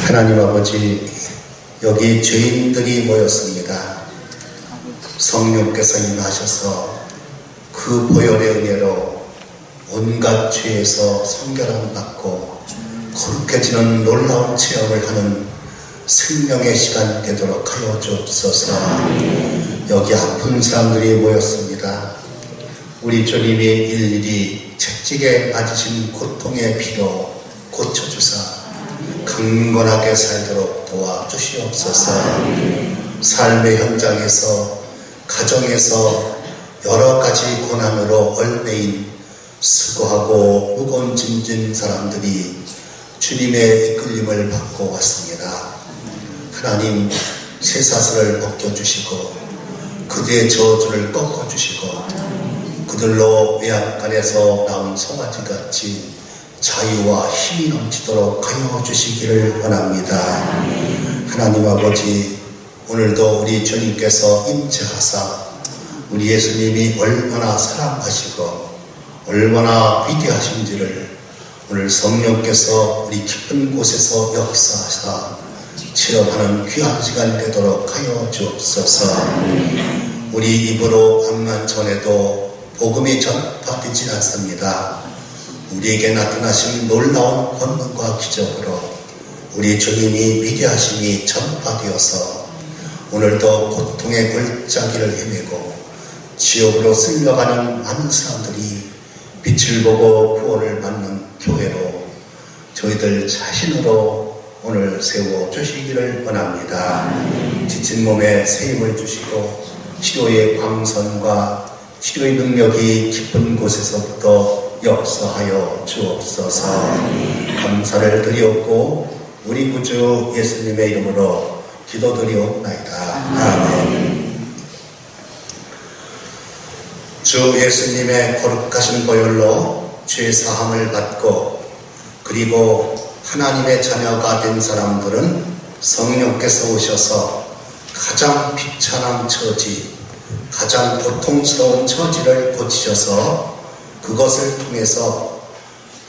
하나님 아버지, 여기 죄인들이 모였습니다. 성령께서 임하셔서 그 보혈의 은혜로 온갖 죄에서 성결함 받고 거룩해지는 놀라운 체험을 하는 생명의 시간 되도록 하여 주옵소서. 여기 아픈 사람들이 모였습니다. 우리 주님이 일일이 채찍에 맞으신 고통의 피로 고쳐주사 강건하게 살도록 도와주시옵소서. 삶의 현장에서, 가정에서 여러 가지 고난으로 얼매인 수고하고 무거운 짐진 사람들이 주님의 이끌림을 받고 왔습니다. 하나님, 쇠사슬을 벗겨주시고 그들의 저주를 꺾어주시고 그들로 외양간에서 나온 송아지같이 자유와 힘이 넘치도록 하여 주시기를 원합니다. 하나님 아버지, 오늘도 우리 주님께서 임재하사 우리 예수님이 얼마나 사랑하시고 얼마나 위대하신지를 오늘 성령께서 우리 깊은 곳에서 역사하사 체험하는 귀한 시간 되도록 하여 주옵소서. 우리 입으로 암만 전해도 복음이 전파되지 않습니다. 우리에게 나타나신 놀라운 권능과 기적으로 우리 주님이 위대하심이 전파되어서 오늘도 고통의 골짜기를 헤매고 지옥으로 쓸려가는 많은 사람들이 빛을 보고 구원을 받는 교회로 저희들 자신으로 오늘 세워주시기를 원합니다. 지친 몸에 새 힘을 주시고 치료의 광선과 치료의 능력이 깊은 곳에서부터 역사하여 주옵소서. 감사를 드리옵고 우리 구주 예수님의 이름으로 기도드리옵나이다. 아멘. 주 예수님의 거룩하신 보혈로 죄 사함을 받고 그리고 하나님의 자녀가 된 사람들은 성령께서 오셔서 가장 비참한 처지, 가장 고통스러운 처지를 고치셔서 그것을 통해서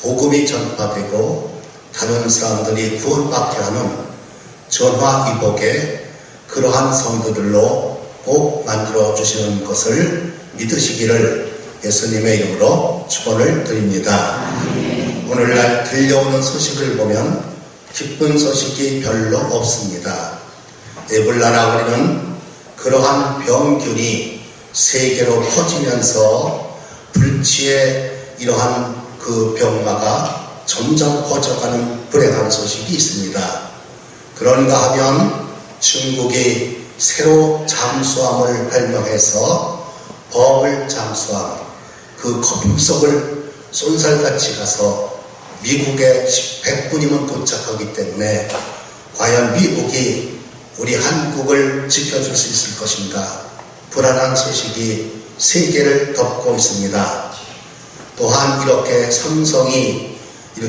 복음이 전파되고 다른 사람들이 구원받게 하는 전화위복의 그러한 성도들로 꼭 만들어 주시는 것을 믿으시기를 예수님의 이름으로 축원을 드립니다. 오늘날 들려오는 소식을 보면 기쁜 소식이 별로 없습니다. 에볼라라 우리는 그러한 병균이 세계로 퍼지면서 불치의 이러한 그 병마가 점점 퍼져가는 불행한 소식이 있습니다. 그런가 하면 중국이 새로 잠수함을 발명해서 범을 잠수함, 그 거품속을 쏜살같이 가서 미국에 100분이면 도착하기 때문에 과연 미국이 우리 한국을 지켜줄 수 있을 것인가 불안한 소식이 세계를 덮고 있습니다. 또한 이렇게 삼성이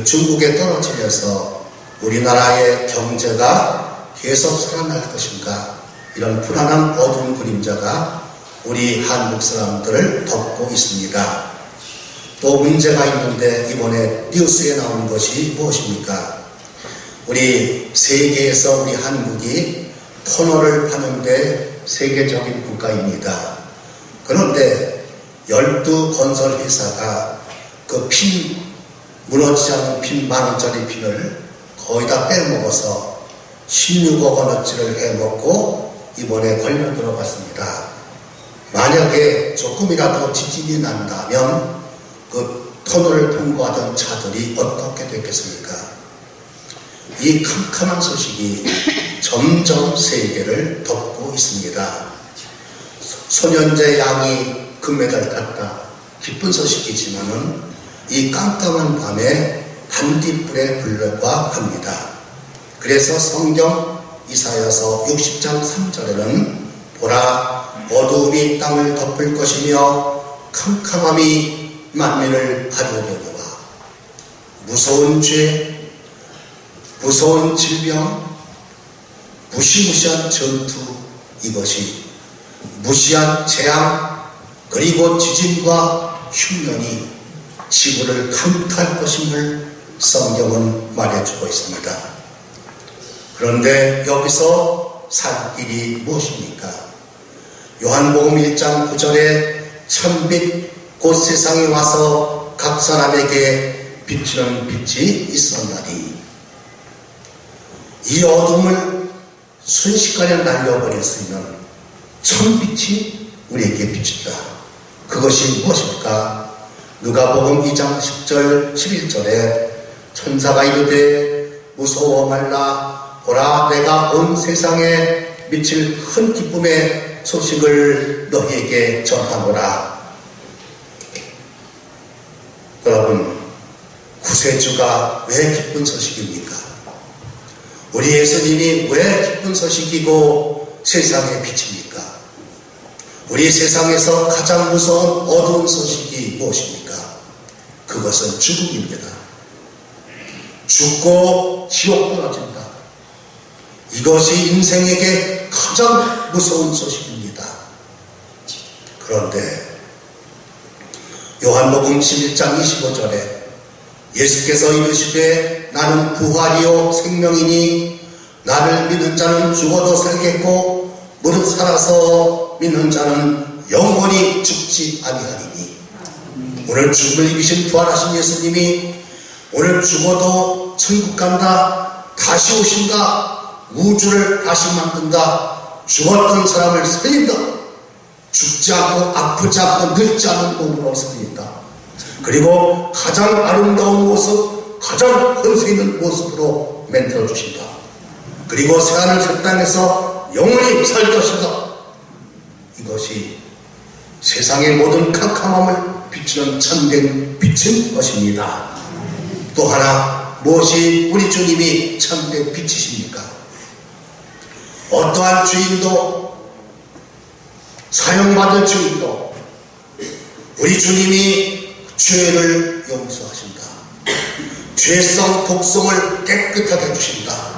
중국에 떨어지면서 우리나라의 경제가 계속 살아날 것인가 이런 불안한 어두운 그림자가 우리 한국 사람들을 덮고 있습니다. 또 문제가 있는데 이번에 뉴스에 나온 것이 무엇입니까? 우리 세계에서 우리 한국이 토너를 파는데 세계적인 국가입니다. 그런데 12건설회사가 그 핀, 무너지지 않는 핀 10,000원짜리 핀을 거의 다 빼먹어서 16억 원어치를 해먹고 이번에 걸려 들어갔습니다. 만약에 조금이라도 지진이 난다면 그 터널을 통과하던 차들이 어떻게 됐겠습니까? 이 캄캄한 소식이 점점 세계를 덮고 있습니다. 소년제 양이 금메달 땄다. 기쁜 소식이지만은 이 깜깜한 밤에 반딧불에 불과 합니다. 그래서 성경 이사야서 60장 3절에는 보라, 어두움이 땅을 덮을 것이며 캄캄함이 만민을 가려려니와 무서운 죄, 무서운 질병, 무시무시한 전투, 이것이 무시한 재앙 그리고 지진과 흉년이 지구를 강타할 것임을 성경은 말해주고 있습니다. 그런데 여기서 살 길이 무엇입니까? 요한복음 1장 9절에 천빛 곧 세상에 와서 각 사람에게 비추는 빛이 있었나니, 이 어둠을 순식간에 날려버릴 수 있는 천빛이 우리에게 비춘다. 그것이 무엇일까? 누가복음 2장 10절 11절에 천사가 이르되 무서워 말라. 보라, 내가 온 세상에 미칠 큰 기쁨의 소식을 너희에게 전하노라. 여러분, 구세주가 왜 기쁜 소식입니까? 우리 예수님이 왜 기쁜 소식이고 세상의 빛입니까? 우리 세상에서 가장 무서운 어두운 소식이 무엇입니까? 그것은 죽음입니다. 죽고 지옥 떨어진다. 이것이 인생에게 가장 무서운 소식입니다. 그런데 요한복음 11장 25절에 예수께서 이르시되 나는 부활이요 생명이니 나를 믿는 자는 죽어도 살겠고 무릇 살아서 믿는 자는 영원히 죽지 아니하리니. 오늘 죽음을 이기신 부활하신 예수님이 오늘 죽어도 천국 간다, 다시 오신다, 우주를 다시 만든다, 죽었던 사람을 살린다, 죽지 않고 아프지 않고 늙지 않은 몸으로 살린다, 그리고 가장 아름다운 모습, 가장 권세 있는 모습으로 만들어 주신다, 그리고 새하늘 새 땅에서 영원히 살게 하신다. 이것이 세상의 모든 캄캄함을 비추는 참된 빛인 것입니다. 또 하나, 무엇이 우리 주님이 참된 빛이십니까? 어떠한 주인도, 사용받을 주인도 우리 주님이 죄를 용서하신다. 죄성, 독성을 깨끗하게 해주신다.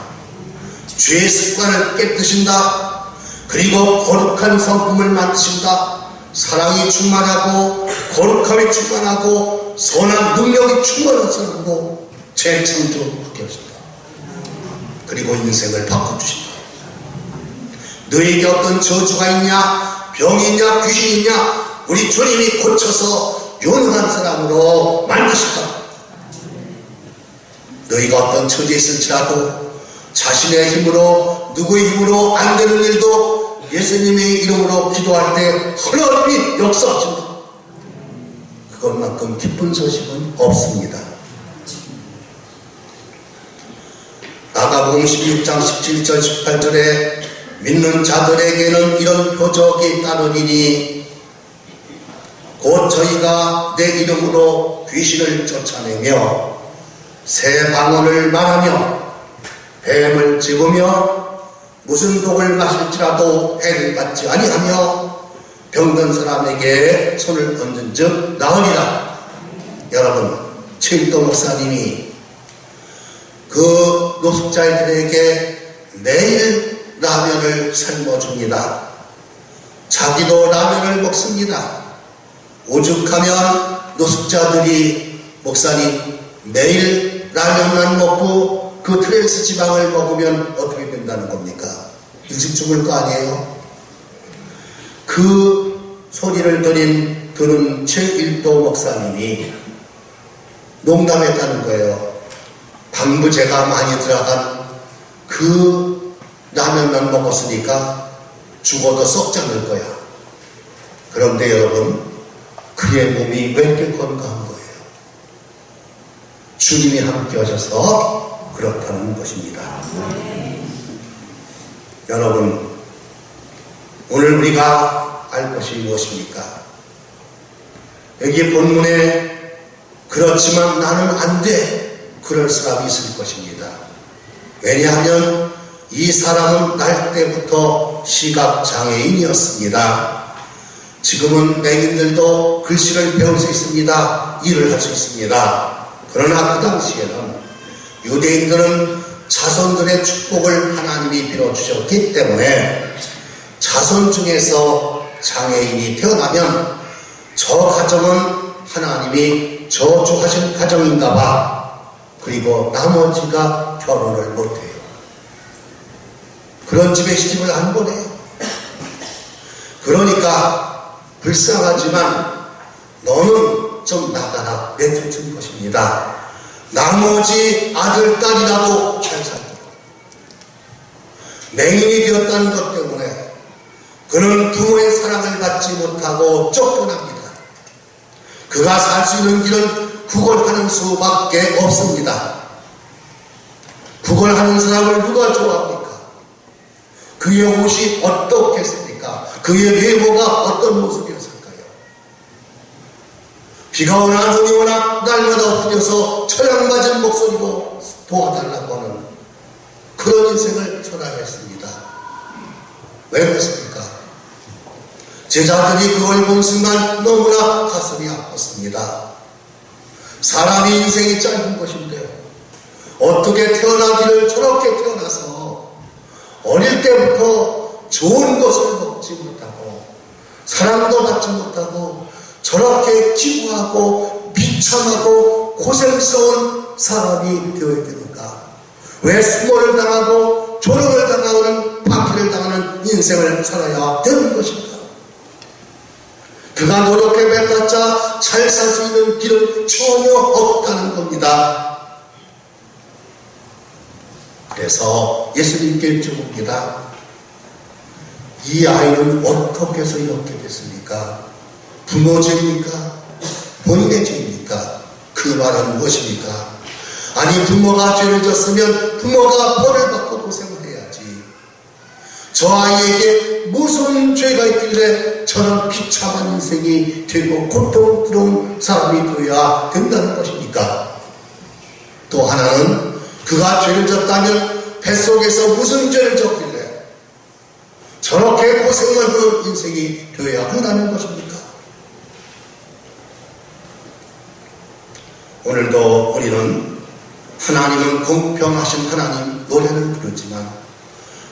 죄의 습관을 깨뜨신다. 그리고 거룩한 성품을 만드신다. 사랑이 충만하고 거룩함이 충만하고 선한 능력이 충만한 사람으로 재창조를 하게 하신다. 그리고 인생을 바꿔주신다. 너에게 어떤 저주가 있냐, 병이 있냐, 귀신이 있냐, 우리 주님이 고쳐서 유능한 사람으로 만드신다. 너희가 어떤 처지에 있을지라도 자신의 힘으로, 누구의 힘으로 안 되는 일도 예수님의 이름으로 기도할 때 하나님이 역사하신다. 그것만큼 기쁜 소식은 없습니다. 마가복음 16장 17절 18절에 믿는 자들에게는 이런 표적이 따르리니 곧 저희가 내 이름으로 귀신을 쫓아내며 새 방언을 말하며 뱀을 집으며 무슨 독을 마실지라도 해를 받지 아니하며 병든 사람에게 손을 얹은 즉 나으리라. 여러분, 최일도 목사님이 그 노숙자들에게 매일 라면을 삶아줍니다. 자기도 라면을 먹습니다. 오죽하면 노숙자들이 목사님 매일 라면만 먹고 그 트랜스 지방을 먹으면 어떻게 된다는 겁니까? 일찍 죽을 거 아니에요? 그 소리를 들은 최일도 목사님이 농담했다는 거예요. 방부제가 많이 들어간 그 라면만 먹었으니까 죽어도 썩지 않을 거야. 그런데 여러분, 그의 몸이 왜 이렇게 건강한 거예요? 주님이 함께 하셔서 그렇다는 것입니다. 여러분, 오늘 우리가 알 것이 무엇입니까? 여기 본문에 그렇지만 나는 안 돼, 그럴 사람이 있을 것입니다. 왜냐하면 이 사람은 날 때부터 시각장애인이었습니다. 지금은 맹인들도 글씨를 배울 수 있습니다. 일을 할 수 있습니다. 그러나 그 당시에는 유대인들은 자손들의 축복을 하나님이 빌어주셨기 때문에 자손 중에서 장애인이 태어나면 저 가정은 하나님이 저주하신 가정인가 봐. 그리고 나머지가 결혼을 못해요. 그런 집에 시집을 안 보내요. 그러니까 불쌍하지만 너는 좀 나가라 내쫓은 것입니다. 나머지 아들, 딸이라도 잘 살도록. 맹인이 되었다는 것 때문에 그는 부모의 사랑을 받지 못하고 쫓겨납니다. 그가 살 수 있는 길은 구걸하는 수밖에 없습니다. 구걸하는 사람을 누가 좋아합니까? 그의 옷이 어떻겠습니까? 그의 외모가 어떤 모습이었을까요? 비가 오나 눈이 오나 날마다 엎드려서 철량맞은 목소리로 도와달라고 하는 그런 인생을 초라했습니다. 왜 그랬습니까? 제자들이 그걸 본 순간 너무나 가슴이 아팠습니다. 사람이 인생이 짧은 것인데 어떻게 태어나기를 저렇게 태어나서 어릴 때부터 좋은 것을 먹지 못하고 사랑도 받지 못하고 저렇게 기구하고 비참하고 고생스러운 사람이 되어야 되는가? 왜 수모를 당하고 조롱을 당하는 박해를 당하는 인생을 살아야 되는 것인가? 그가 노력해 뱉었자 잘 살 수 있는 길은 전혀 없다는 겁니다. 그래서 예수님께 여쭤봅니다. 이 아이는 어떻게 해서 이렇게 됐습니까? 부모 죄입니까? 본인의 죄입니까? 그 말은 무엇입니까? 아니 부모가 죄를 졌으면 부모가 벌을 받고 고생을 해야지. 저 아이에게 무슨 죄가 있길래 저런 비참한 인생이 되고 고통스러운 사람이 되어야 된다는 것입니까? 또 하나는 그가 죄를 졌다면 뱃속에서 무슨 죄를 졌길래 저렇게 고생을 하는 인생이 되어야 한다는 것입니까? 오늘도 우리는 하나님은 공평하신 하나님 노래를 부르지만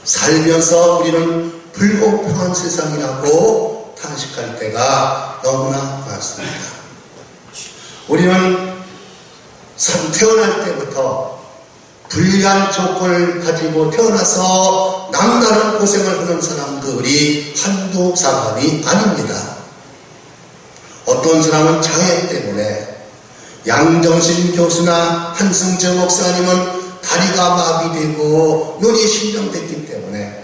살면서 우리는 불공평한 세상이라고 탄식할 때가 너무나 많습니다. 우리는 태어날 때부터 불리한 조건을 가지고 태어나서 남다른 고생을 하는 사람들이 한두 사람이 아닙니다. 어떤 사람은 장애 때문에 양정신 교수나 한승재 목사님은 다리가 마비되고 눈이 실명됐기 때문에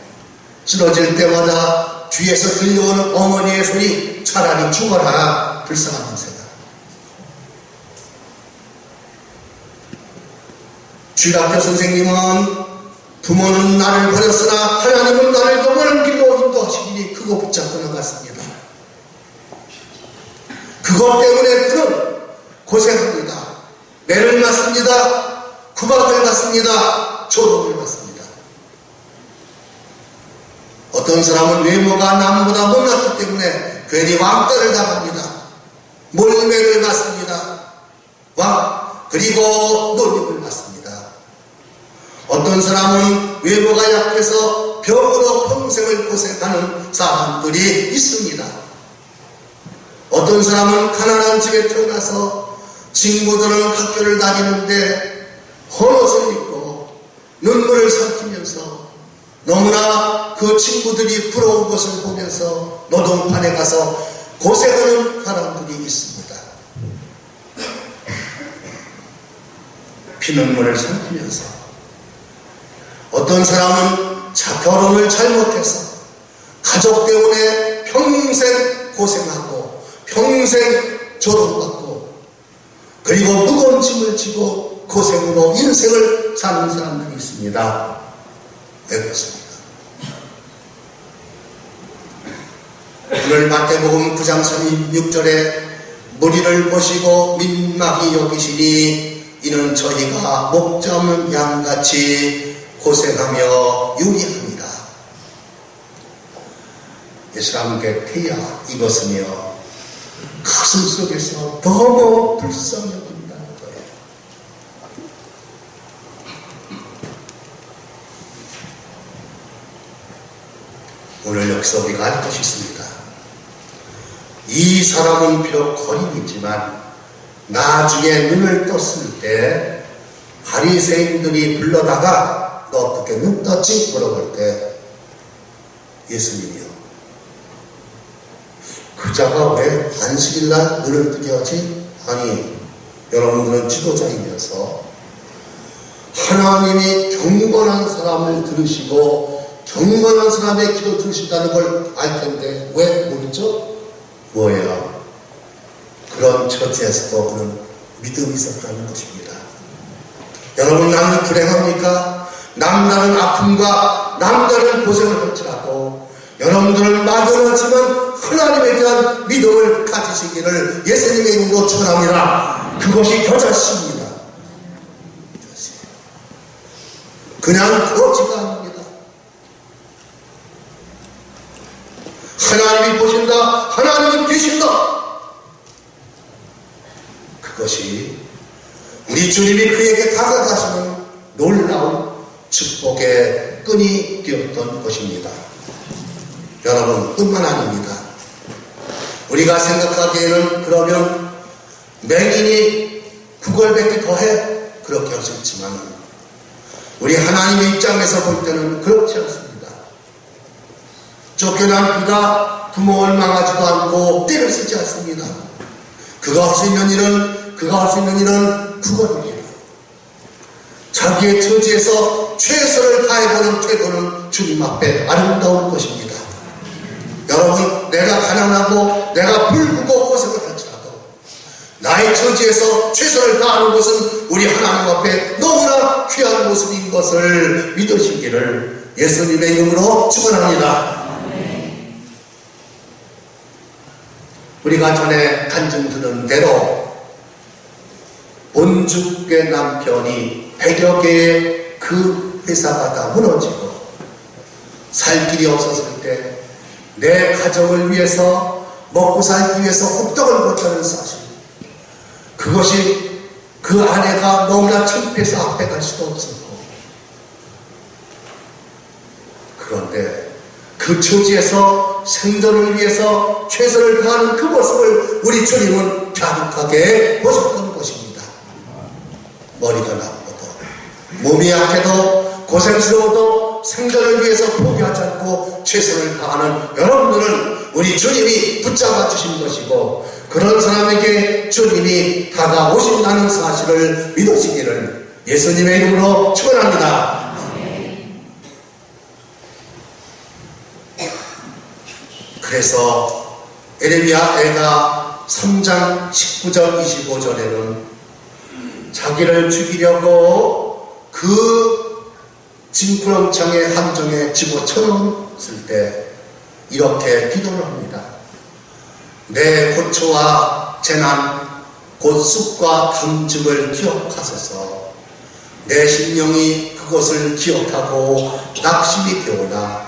쓰러질 때마다 뒤에서 들려오는 어머니의 소리 차라리 죽어라 불쌍한 인생아. 주일학교 선생님은 부모는 나를 버렸으나 하나님은 나를 더 바른 길로 인도하시니 그거 붙잡고 나갔습니다. 그것 때문에 그는 고생합니다. 매를 맞습니다. 구박을 받습니다. 조롱을 받습니다. 어떤 사람은 외모가 남보다 못났기 때문에 괜히 왕따를 당합니다. 몰매를 맞습니다. 그리고 놀림을 받습니다. 어떤 사람은 외모가 약해서 병으로 평생을 고생하는 사람들이 있습니다. 어떤 사람은 가난한 집에 태어나서 친구들은 학교를 다니는데 헌옷을 입고 눈물을 삼키면서 너무나 그 친구들이 부러운 것을 보면서 노동판에 가서 고생하는 사람들이 있습니다. 피눈물을 삼키면서 어떤 사람은 결혼을 잘못해서 가족 때문에 평생 고생하고 평생 조롱받고 그리고 무거운 짐을 지고 고생으로 인생을 사는 사람들이 있습니다. 왜 그렇습니까? 오늘 마태복음 9장 36절에 무리를 보시고 민망히 여기시니 이는 저희가 목자 없는 양같이 고생하며 유리합니다. 예수와 함께 태야 입었으며 가슴 속에서 너무 불쌍히 여긴다는 거예요. 오늘 여기서 우리가 알 것이 있습니다. 이 사람은 비록 거린이지만 나중에 눈을 떴을 때 바리새인들이 불러다가 너 어떻게 눈 떴지? 물어볼 때 예수님이요. 그 자가 왜 안식일날 눈을 뜨게 하지? 아니, 여러분들은 지도자이면서 하나님이 경건한 사람을 들으시고 경건한 사람의 기도 들으신다는 걸 알 텐데 왜 모르죠? 뭐예요? 그런 처지에서도 그는 믿음이 있었다는 것입니다. 여러분, 나는 불행합니까? 남다른 아픔과 남다른 고생을 할지라도 여러분들은 막연하지만 하나님에 대한 믿음을 가지시기를 예수님의 이름으로 축원합니다. 그것이 겨자씨입니다. 그냥 그렇지가 않습니다. 하나님이 보신다, 하나님이 계신다. 그것이 우리 주님이 그에게 다가가시는 놀라운 축복의 끈이 되었던 것입니다. 여러분, 뿐만 아닙니다. 우리가 생각하기에는 그러면 맹인이 구걸받기 더해 그렇게 할 수 있지만 우리 하나님의 입장에서 볼 때는 그렇지 않습니다. 쫓겨난 그가 부모를 망하지도 않고 떼를 쓰지 않습니다. 그가 할 수 있는 일은 구걸입니다. 자기의 처지에서 최선을 다해보는 태도는 주님 앞에 아름다운 것입니다. 여러분, 내가 가난하고 내가 불구고 고생을 할지라도 나의 처지에서 최선을 다하는 것은 우리 하나님 앞에 너무나 귀한 모습인 것을 믿으시기를 예수님의 이름으로 축원합니다. 우리가 전에 간증 들은 대로 본주께 남편이 100여 개의 그 회사가 다 무너지고 살 길이 없었을 때 내 가정을 위해서 먹고 살기 위해서 혹독을 걷자는 사실, 그것이 그 아내가 너무나 창피해서 앞에 갈 수도 없었고, 그런데 그 처지에서 생존을 위해서 최선을 다하는 그 모습을 우리 주님은 갸륵하게 보셨던 것입니다. 머리가 나쁘고 몸이 약해도 고생스러워도 생존을 위해서 포기하지 않고 최선을 다하는 여러분들은 우리 주님이 붙잡아 주신 것이고, 그런 사람에게 주님이 다가오신다는 사실을 믿으시기를 예수님의 이름으로 축원합니다. 그래서 에레미야 애가 3장 19절 25절에는 자기를 죽이려고 그 진구렁창의 함정에 집어쳐넣었을 때 이렇게 기도를 합니다. 내 고초와 재난 곧 쑥과 담즙을 기억하소서. 내 심령이 그것을 기억하고 낙심이 되오나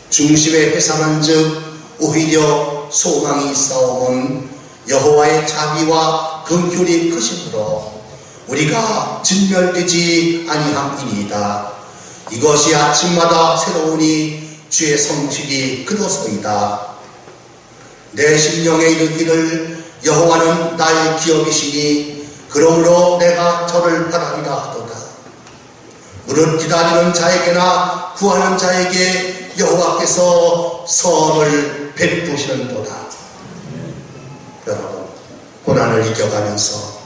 중심에 회상한 즉 오히려 소망이 있사오면 여호와의 자비와 긍휼이 크심으로 우리가 진멸되지 아니함이니이다. 이것이 아침마다 새로우니 주의 성실이 그도소이다. 내 심령에 이르기를 여호와는 나의 기업이시니 그러므로 내가 저를 바라리라 하도다. 무릇 기다리는 자에게나 구하는 자에게 여호와께서 선을 베푸시는도다. 여러분, 고난을 이겨가면서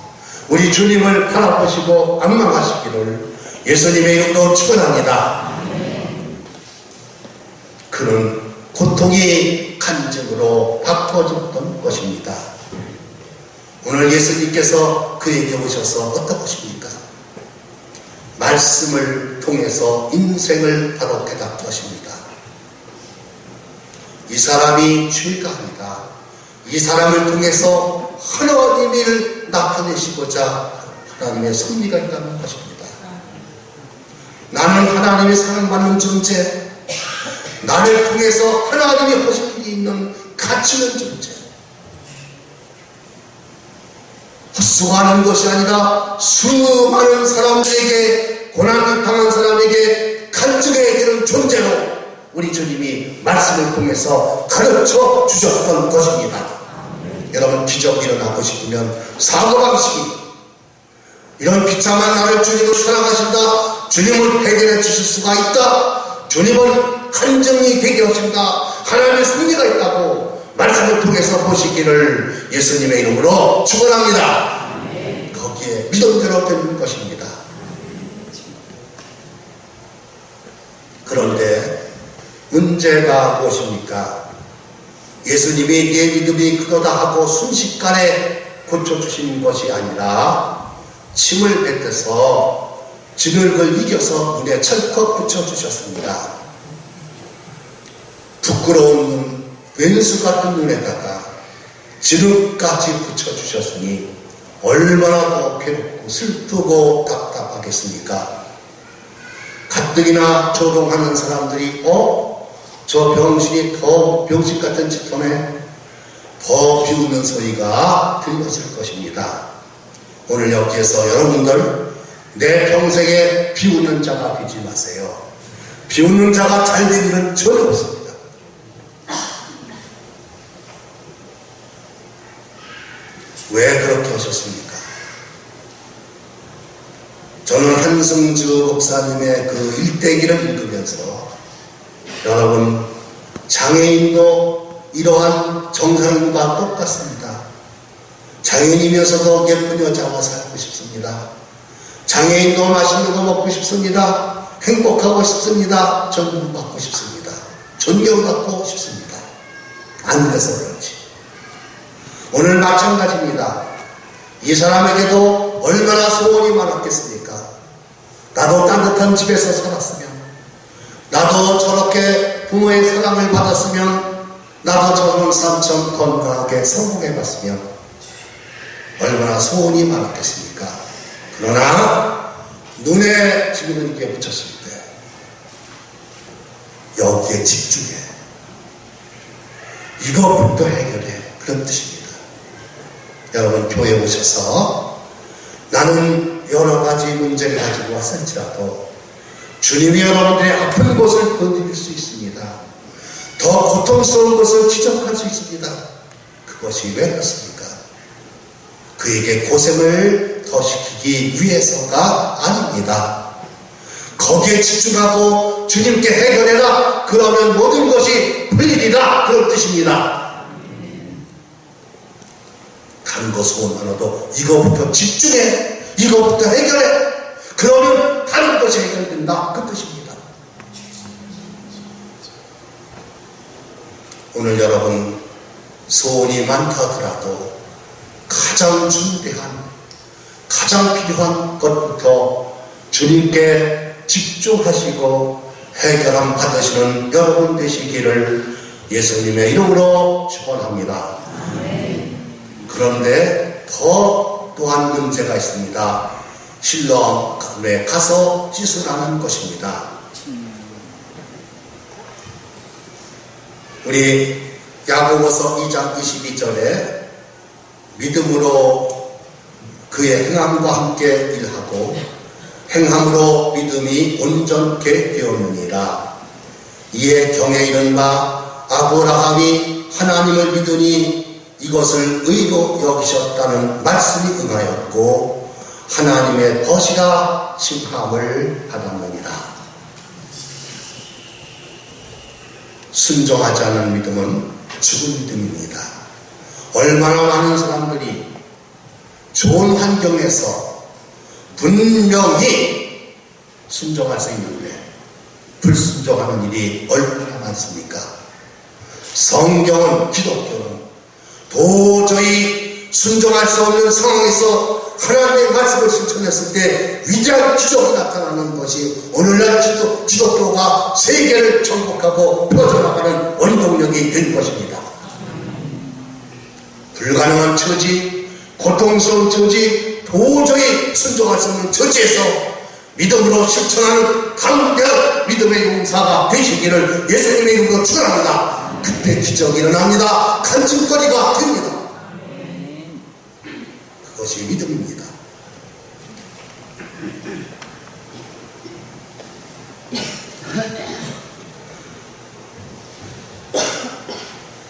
우리 주님을 바라보시고 악망하시기를 예수님의 이름으로 축원합니다. 그는 고통이 간증으로 바꿔줬던 것입니다. 오늘 예수님께서 그에게 오셔서 어떠하십니까? 말씀을 통해서 인생을 바로 깨닫게 하십니다. 이 사람이 죄가 아니다. 이 사람을 통해서 하나님을 나타내시고자 하나님의 섭리가 있다는 것입니다. 나는 하나님의 사랑받는 존재, 나를 통해서 하나님이 하실 일이 있는 가치 있는 존재. 헛수고하는 것이 아니라 수많은 사람들에게, 고난을 당한 사람에게 간증해야 되는 존재로 우리 주님이 말씀을 통해서 가르쳐 주셨던 것입니다. 여러분, 기적이 일어나고 싶으면 사고방식이, 이런 비참한 나를 주님을 사랑하신다, 주님을 해결해 주실 수가 있다, 주님은 한정이 되게 하신다. 하나님의 승리가 있다고 말씀을 통해서 보시기를 예수님의 이름으로 축원합니다. 거기에 믿음대로 되는 것입니다. 그런데 문제가 무엇입니까? 예수님이 내 믿음이 그거다 하고 순식간에 고쳐주시는 것이 아니라 침을 뱉어서 진흙을 이겨서 눈에 철컥 붙여주셨습니다. 부끄러운 눈, 왼수 같은 눈에다가 진흙까지 붙여주셨으니 얼마나 더 괴롭고 슬프고 답답하겠습니까? 가뜩이나 조롱하는 사람들이 저 병신이 더 병신 같은 짓 하네, 더 비웃는 소리가 들렸을 것입니다. 오늘 여기에서 여러분들 내 평생에 비웃는 자가 되지 마세요. 비웃는 자가 잘 될 일은 전혀 없습니다. 왜 그렇게 하셨습니까? 저는 한승주 목사님의 그 일대기를 읽으면서 여러분, 장애인도 이러한 정상인과 똑같습니다. 장애인이면서도 예쁜 여자와 살고 싶습니다. 장애인도 맛있는 거 먹고 싶습니다. 행복하고 싶습니다. 존경받고 싶습니다. 존경받고 싶습니다. 안 그래서 그렇지. 오늘 마찬가지입니다. 이 사람에게도 얼마나 소원이 많았겠습니까? 나도 따뜻한 집에서 살았으면, 나도 저렇게 부모의 사랑을 받았으면, 나도 저런 삼천 건강하게 성공해봤으면 얼마나 소원이 많았겠습니까? 그러나 눈에 지문을 이렇게 붙였을 때 여기에 집중해, 이것부터 해결해, 그런 뜻입니다. 여러분, 교회에 오셔서 나는 여러 가지 문제를 가지고 왔을지라도 주님이 여러분들의 아픈 곳을 건드릴 수 있습니다. 더 고통스러운 것을 지적할 수 있습니다. 그것이 왜 그렇습니까? 그에게 고생을 더 시키기 위해서가 아닙니다. 거기에 집중하고 주님께 해결해라, 그러면 모든 것이 풀리리라, 그런 뜻입니다. 다른 거 소원 많아도 이거부터 집중해, 이거부터 해결해, 그러면 다른 것이 해결된다, 그 뜻입니다. 오늘 여러분 소원이 많다 하더라도 가장 중대한, 가장 필요한 것부터 주님께 집중하시고 해결함 받으시는 여러분 되시기를 예수님의 이름으로 축원합니다. 그런데 또한 문제가 있습니다. 실로암에 가서 씻으라는 것입니다. 우리 야고보서 2장 22절에 믿음으로 그의 행함과 함께 일하고 행함으로 믿음이 온전케 되었느니라. 이에 경에 이른 바 아브라함이 하나님을 믿으니 이것을 의로 여기셨다는 말씀이 응하였고 하나님의 벗이라 칭함을 받았느니라. 순종하지 않은 믿음은 죽은 믿음입니다. 얼마나 많은 사람들이 좋은 환경에서 분명히 순종할 수 있는데 불순종하는 일이 얼마나 많습니까? 성경은, 기독교는 도저히 순종할 수 없는 상황에서 하나님의 말씀을 실천했을 때 위대한 기적이 나타나는 것이 오늘날 기독교가 세계를 정복하고 펴져나가는 원동력이 된 것입니다. 불가능한 처지, 고통스러운 처지, 도저히 순종할 수 없는 처지에서 믿음으로 실천하는 강대한 믿음의 용사가 되시기를 예수님의 이름으로 축원합니다. 그때 기적이 일어납니다. 간증거리가 됩니다. 그것이 믿음입니다.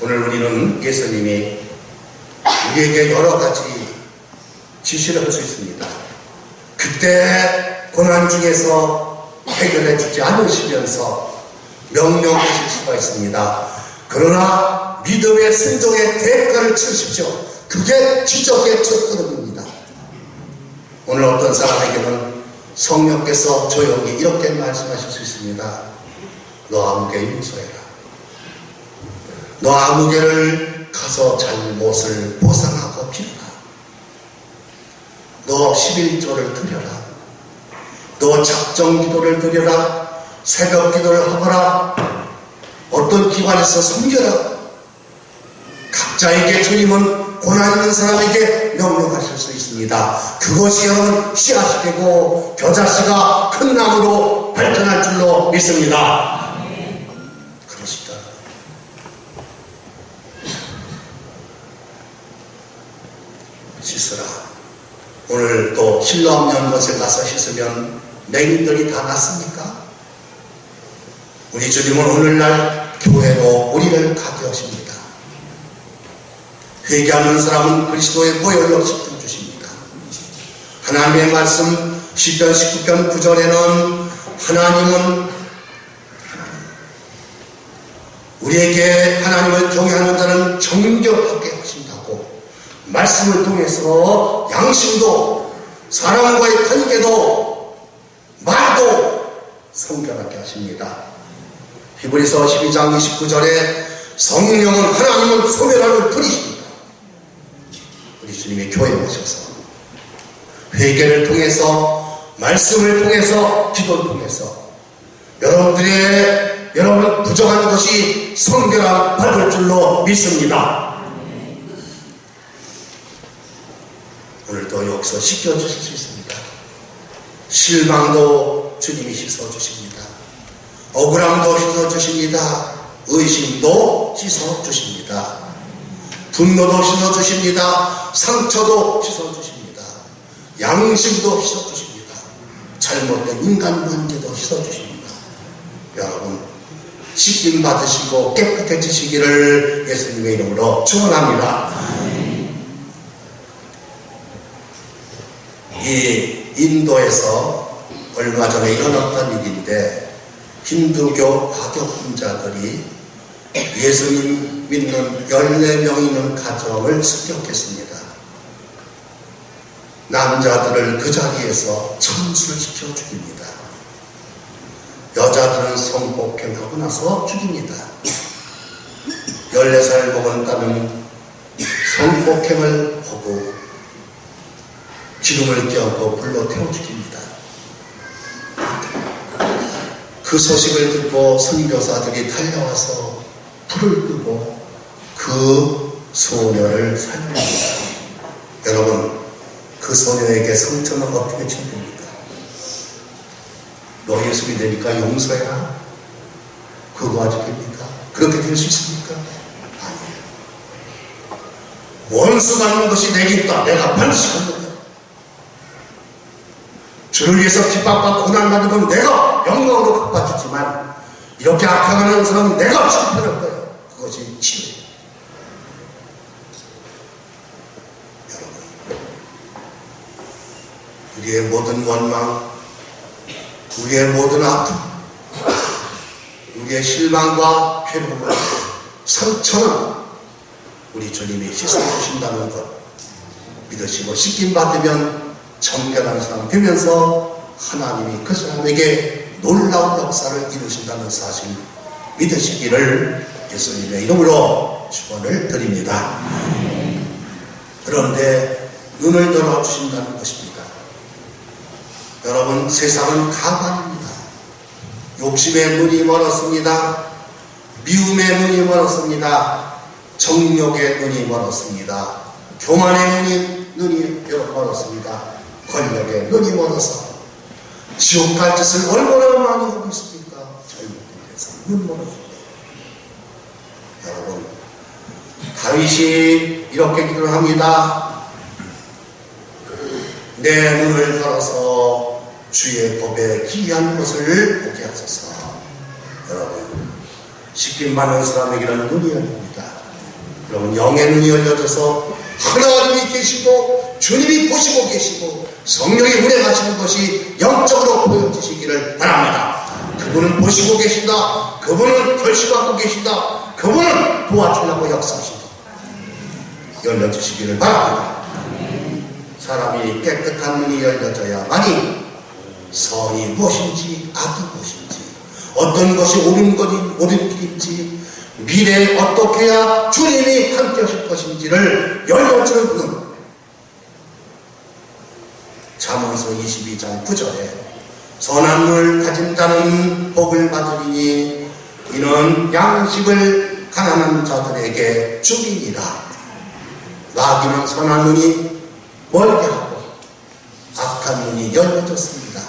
오늘 우리는 예수님이 우리에게 여러 가지 지시를 할 수 있습니다. 그때 고난 중에서 해결해 주지 않으시면서 명령하실 수가 있습니다. 그러나 믿음의 순종의 대가를 치르십시오. 그게 기적의 첫걸음입니다. 오늘 어떤 사람에게는 성령께서 조용히 이렇게 말씀하실 수 있습니다. 너 아무개 용서해라. 너 아무개를 가서 잘못을 보상하고 빌어라. 너 11조를 드려라. 너 작정 기도를 드려라. 새벽 기도를 하거라. 어떤 기관에서 섬겨라. 각자에게 주님은 고난 있는 사람에게 명령하실 수 있습니다. 그것이 여러분 씨앗이 되고 겨자씨가 큰 나무로 발전할 줄로 믿습니다. 그러시다. 씻으라. 오늘 또 실로암 연못에 가서 씻으면 맹인들이 다 낫습니까? 우리 주님은 오늘날 교회로 우리를 가게 하십니다. 회개하는 사람은 그리스도의 보혈로 씻겨주십니다. 하나님의 말씀 시편 19편 9절에는 하나님은 우리에게 하나님을 경외하는 자는 정결하게 하신다고 말씀을 통해서 양심도 사람과의 관계도 말도 성결하게 하십니다. 히브리서 12장 29절에 성령은 하나님은 소멸하는 불이십니다. 우리 주님이 교회에 오셔서 회개를 통해서 말씀을 통해서 기도를 통해서 여러분 부정한 것이 성결함 받을 줄로 믿습니다. 오늘도 여기서 씻겨주실 수 있습니다. 실망도 주님이 씻어주십니다. 억울함도 씻어주십니다. 의심도 씻어주십니다. 분노도 씻어주십니다. 상처도 씻어주십니다. 양심도 씻어주십니다. 잘못된 인간관계도 씻어주십니다. 여러분 씻김 받으시고 깨끗해지시기를 예수님의 이름으로 축원합니다. 이 인도에서 얼마 전에 일어났던 일인데 힌두교 화교훈자들이 예수님 믿는 14명 있는 가정을 습격했습니다. 남자들을 그 자리에서 천수를 시켜 죽입니다. 여자들은 성폭행하고 나서 죽입니다. 14살 먹은 딸은 성폭행을 하고 기름을 껴고 불로 태워 죽입니다. 그 소식을 듣고 선교사들이 달려와서 불을 끄고 그 소녀를 살립니다. 여러분, 그 소녀에게 상처는 어떻게 치료됩니까? 너 예수 믿으니까 용서해라. 그거 아직 됩니까? 그렇게 될 수 있습니까? 아니에요. 원수 갚는 것이 내게 있다. 내가 반드시 갚는다. 주를 위해서 핍박받고 고난받으면 내가 영광으로 갚아주지만 이렇게 악행하는 사람은 내가 심판할 거예요. 그것이 치료예요. 여러분, 우리의 모든 원망, 우리의 모든 아픔, 우리의 실망과 괴로움, 상처는 우리 주님이 씻어주신다는 것 믿으시고 씻김 받으면 정결한 사람 되면서 하나님이 그 사람에게 놀라운 역사를 이루신다는 사실 믿으시기를 예수님의 이름으로 축원을 드립니다. 그런데 눈을 열어주신다는 것입니다. 여러분, 세상은 가관입니다. 욕심의 눈이 멀었습니다. 미움의 눈이 멀었습니다. 정욕의 눈이 멀었습니다. 교만의 눈이 멀었습니다. 권력의 눈이 멀어서 지옥 갈 짓을 얼마나 많이 하고 있습니까? 잘못된 데서 눈 멀어집니다. 여러분, 다윗이 이렇게 기도를 합니다. 내 눈을 열어서 주의 법에 기이한 것을 보게 하소서. 여러분, 씻김 받는 사람에게는 눈이 열립니다. 여러분, 영의 눈이 열려져서 하나님이 계시고 주님이 보시고 계시고 성령이 운행하시는 것이 영적으로 보여지시기를 바랍니다. 그분은 보시고 계신다. 그분은 결심하고 계신다. 그분은 도와주려고 역사하신다. 열려주시기를 바랍니다. 사람이 깨끗한 눈이 열려져야만이 선이 무엇인지 악이 무엇인지 어떤 것이 옳은 길인지 미래에 어떻게 해야 주님이 함께 하실 것인지를 열려주는 눈. 잠언서 22장 9절에 선한 눈을 가진 자는 복을 받으리니 이는 양식을 가난한 자들에게 주기니라. 마귀는 선한 눈이 멀게 하고 악한 눈이 열려졌습니다.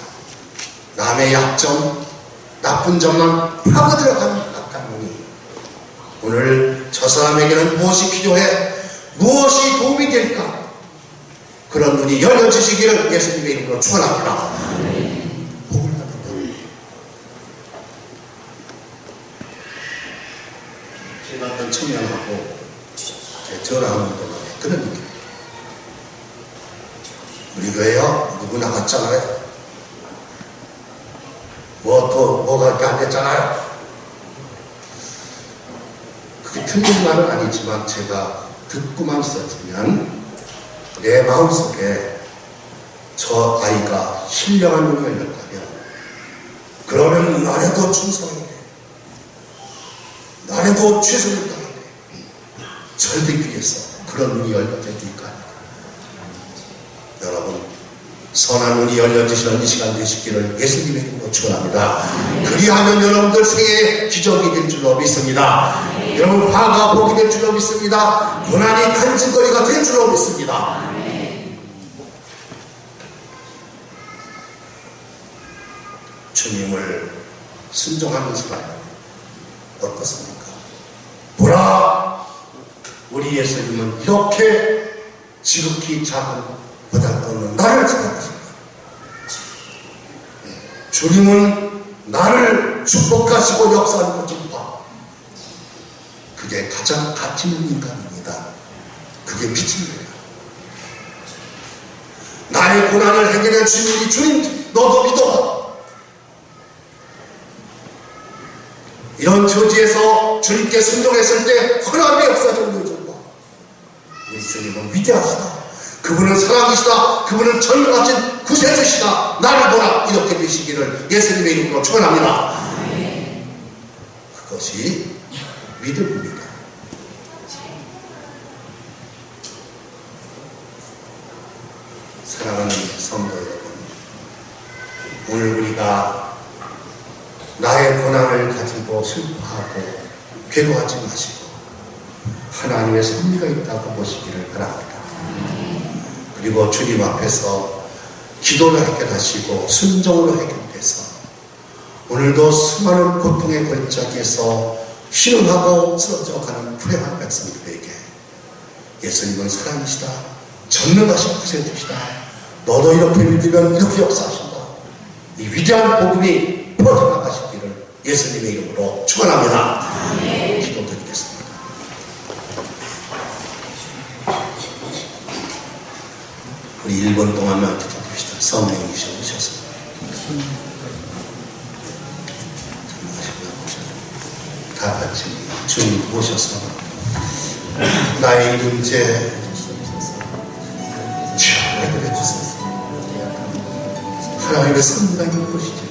남의 약점, 나쁜 점만 파고 들어가는 악한 눈이. 오늘 저 사람에게는 무엇이 필요해? 무엇이 도움이 될까? 그런 눈이 열려주시기를 예수님의 이름으로 축원합니다. 복을 받는다. 제가 어떤 청년하고 전화하는 동안에 그런 느낌. 우리 교회요 누구 나갔잖아요. 뭐가 이렇게 안 됐잖아요. 그게 틀린 말은 아니지만 제가 듣고만 있었으면 내 마음속에 저 아이가 신령한 눈이 열렸다면 그러면 나라도 충성해야 돼. 나라도 최선을 다해야 돼. 저를 위해서 그런 눈이 열려질 거 아닙니까? 여러분 선한 눈이 열려지시는 이 시간 되시기를 예수님의 이름으로 축원합니다. 그리하면 여러분들 생애에 기적이 될 줄로 믿습니다. 여러분 화가 복이 될 줄로 믿습니다. 고난이 간증거리가 될 줄로 믿습니다. 주님을 순종하는 사람 어떻습니까? 보라, 우리 예수님은 이렇게 지극히 작은 보잘것없는 나를 생각하신다. 주님은 나를 축복하시고 역사하는 것 좀 봐. 그게 가장 가치 있는 인간입니다. 그게 빛인 거예요. 나의 고난을 해결해 주님이 주님 너도 믿어봐. 이런 처지에서 주님께 순종했을 때 하나님의 역사 좀 보여준다. 우리 주님은 위대하시다. 그분은 사랑이시다. 그분은 전능하신 구세주시다. 나를 보라. 이렇게 되시기를 예수님의 이름으로 축원합니다. 그것이 믿음입니다. 사랑하는 성도 여러분, 오늘 우리가 나의 고난을 가지고 슬퍼하고 괴로워하지 마시고 하나님의 섭리가 있다고 보시기를 바랍니다. 그리고 주님 앞에서 기도를 해결하시고 순종으로 해결돼서 오늘도 수많은 고통의 골짜기에서 신음하고 쓰러져가는 불행한 백성들에게 예수님은 사랑이시다. 전능하신 구세주시다. 너도 이렇게 믿으면 이렇게 역사하신다. 이 위대한 복음이 퍼져나가시기를 예수님의 이름으로 축원합니다. 기도드리겠습니다. 우리 1분 동안만 기도합시다. 성령이셔 오셔서 다 같이 주님 오셔서 나의 문제 해결해 주소서. 하나님의 섭리가 있는 것이죠.